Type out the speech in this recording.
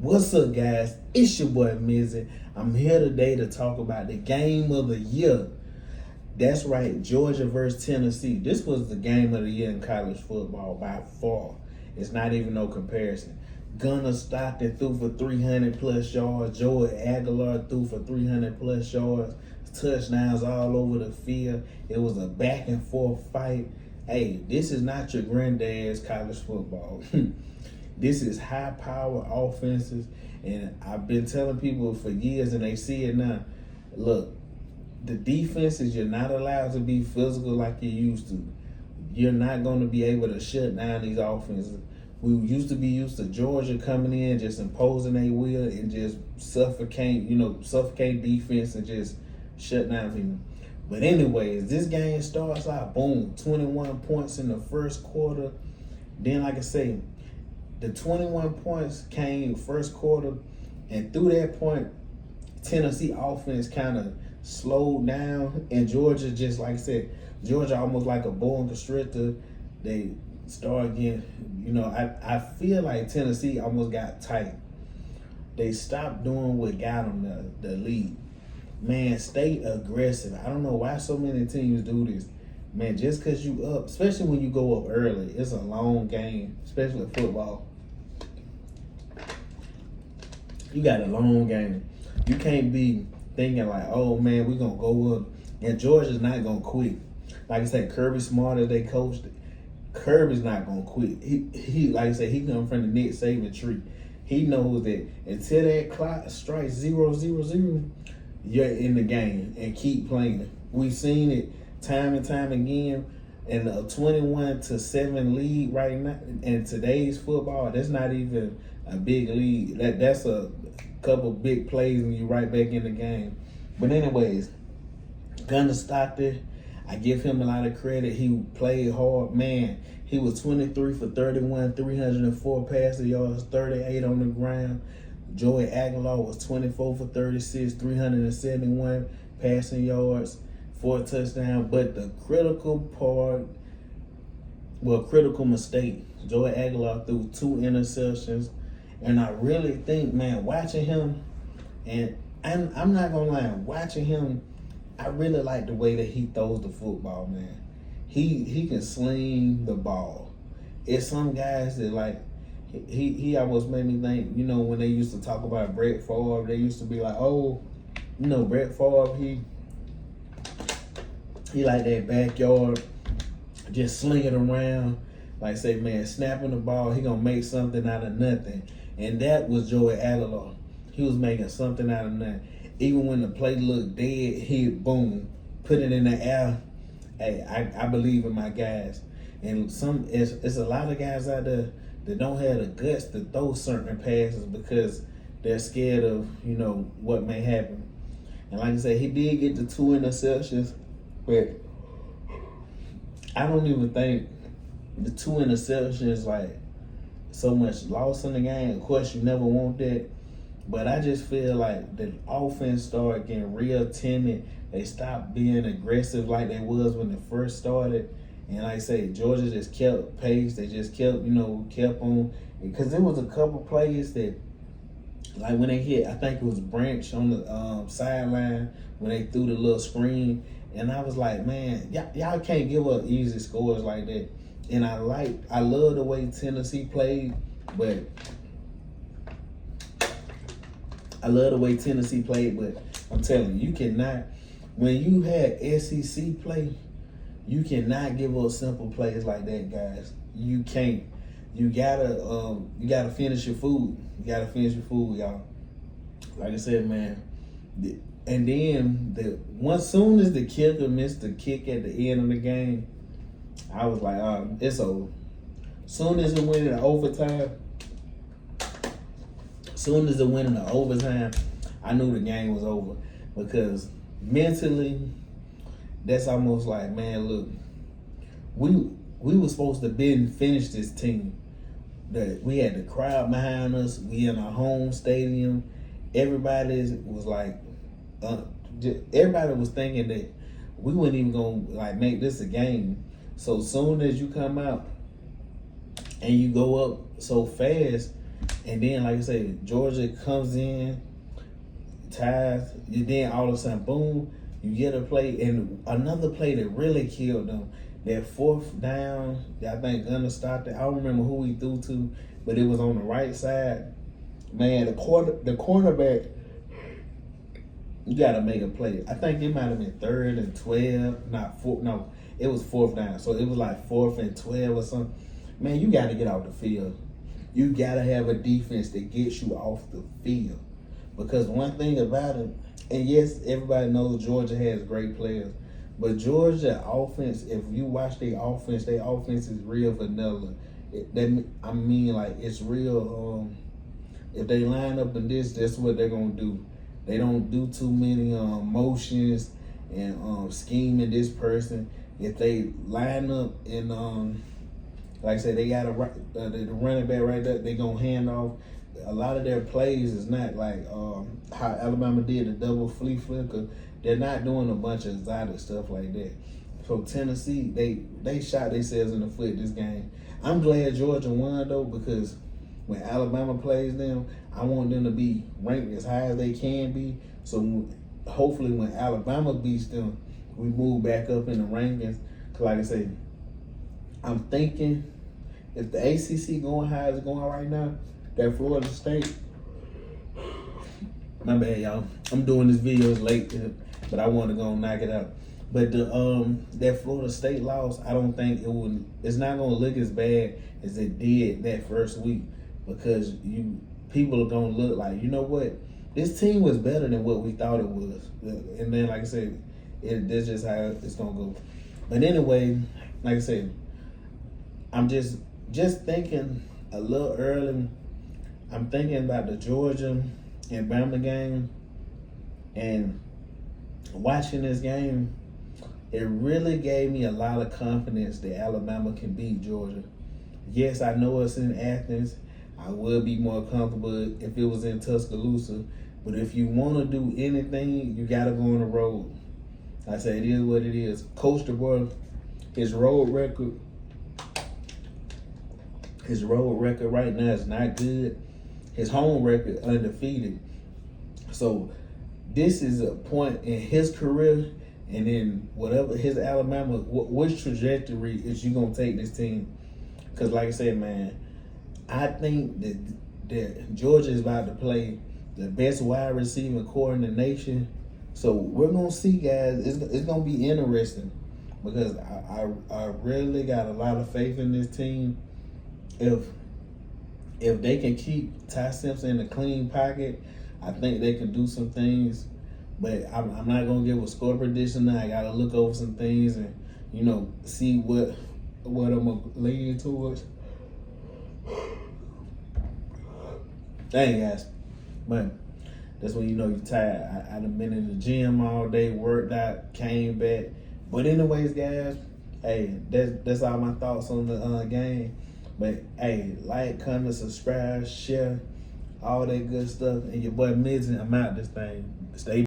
What's up, guys? It's your boy Mizzy. I'm here today to talk about the game of the year. That's right, Georgia versus Tennessee. This was the game of the year in college football by far. It's not even no comparison. Gunnar Stockton threw for 300 plus yards. Joey Aguilar threw for 300 plus yards. Touchdowns all over the field. It was a back and forth fight. Hey, this is not your granddad's college football. This is high power offenses, and I've been telling people for years, and they see it now. Look, the defenses, you're not allowed to be physical like you used to. You're not going to be able to shut down these offenses. We used to be used to Georgia coming in, just imposing their will and just suffocate defense and just shut down people. But anyways, this game starts out, boom, 21 points in the first quarter. Then, like I say, the 21 points came first quarter, and through that point, Tennessee offense kind of slowed down, and Georgia, just like I said, Georgia almost like a bull constrictor. They start getting, I feel like Tennessee almost got tight. They stopped doing what got them the lead. Man, stay aggressive. I don't know why so many teams do this. Man, just because you up, especially when you go up early, it's a long game, especially football. You got a long game. You can't be thinking like, oh man, we're going to go up. And Georgia's not going to quit. Like I said, Kirby Smart as they coached it. Kirby's not going to quit. He like I said, he come from the Nick Saban tree. He knows that until that clock strikes 0-0-0, you're in the game and keep playing. We've seen it time and time again. And a 21-7 lead right now in today's football, that's not even a big lead. That's a couple big plays and you're right back in the game. But anyways, Gunnar Stockton, I give him a lot of credit. He played hard. Man, he was 23 for 31, 304 passing yards, 38 on the ground. Joey Aguilar was 24 for 36, 371 passing yards, 4 touchdowns. But the critical mistake, Joey Aguilar threw 2 interceptions. And I really think, man, watching him, and I'm not going to lie, watching him, I really like the way that he throws the football, man. He can sling the ball. It's some guys that, like, he almost made me think, when they used to talk about Brett Favre, they used to be like, oh, Brett Favre, he like that backyard, just sling it around. Like say, man, snapping the ball, he gonna make something out of nothing. And that was Joey Aguilar. He was making something out of nothing. Even when the play looked dead, he boom, put it in the air. Hey, I believe in my guys. And it's a lot of guys out there that don't have the guts to throw certain passes because they're scared of, what may happen. And like I said, he did get the 2 interceptions, but I don't even think the 2 interceptions like so much loss in the game. Of course, you never want that. But I just feel like the offense started getting real timid. They stopped being aggressive like they was when they first started. And like I say, Georgia just kept pace. They just kept on. Because there was a couple plays that, like when they hit, I think it was Branch on the sideline when they threw the little screen. And I was like, man, y'all can't give up easy scores like that. And I love the way Tennessee played, but I'm telling you, you cannot, when you had SEC play, you cannot give up simple plays like that, guys. You can't. You gotta finish your food. You gotta finish your food, y'all. Like I said, man. And then soon as the kicker missed the kick at the end of the game, I was like, it's over. Soon as it went into overtime, I knew the game was over. Because mentally, that's almost like, man, look, we were supposed to finish this team. That we had the crowd behind us. We in our home stadium. Everybody was like, everybody was thinking that we weren't even gonna make this a game. So soon as you come out and you go up so fast, And then, like I said, Georgia comes in, ties, and then all of a sudden, boom, you get a play. And another play that really killed them, that fourth down, I think Gunner stopped it. I don't remember who he threw to, but it was on the right side. Man, the cornerback, you got to make a play. I think it might have been 3rd and 12, not four. No, it was 4th down. So it was like 4th and 12 or something. Man, you got to get off the field. You got to have a defense that gets you off the field. Because one thing about it, and yes, everybody knows Georgia has great players, but Georgia offense, if you watch their offense is real vanilla. It's real. If they line up in this, that's what they're gonna do. They don't do too many motions and scheming this person. If they line up and like I said, they got the running back right there, they gonna hand off. A lot of their plays is not like how Alabama did the double flea flicker. They're not doing a bunch of exotic stuff like that. So Tennessee, they shot themselves in the foot this game. I'm glad Georgia won though, because when Alabama plays them, I want them to be ranked as high as they can be. So hopefully when Alabama beats them, we move back up in the rankings. Cause like I say, I'm thinking if the ACC going high as it's going right now, that Florida State, my bad y'all, I'm doing this video late, but I want to go and knock it out. But that Florida State loss, I don't think it's not gonna look as bad as it did that first week, because people are gonna look like, you know what, this team was better than what we thought it was. And then like I said, that's just how it's gonna go. But anyway, like I said, I'm just thinking a little early. I'm thinking about the Georgia and Bama game, and watching this game, it really gave me a lot of confidence that Alabama can beat Georgia. Yes, I know it's in Athens. I would be more comfortable if it was in Tuscaloosa. But if you want to do anything, you got to go on the road. I say it is what it is. Coach DeBoer, his road record right now is not good. His home record undefeated. So this is a point in his career, and then whatever his Alabama, which trajectory is you gonna take this team? Because like I said, man, I think that Georgia is about to play the best wide receiving core in the nation. So we're gonna see, guys. It's gonna be interesting, because I really got a lot of faith in this team. If they can keep Ty Simpson in a clean pocket, I think they can do some things. But I'm not gonna give a score prediction now. I gotta look over some things and see what I'm gonna lean towards. Dang, guys, but that's when you're tired. I done been in the gym all day, worked out, came back. But anyways, guys, hey, that's all my thoughts on the game. But hey, like, comment, subscribe, share, all that good stuff. And your boy Midget, I'm out this thing. Stay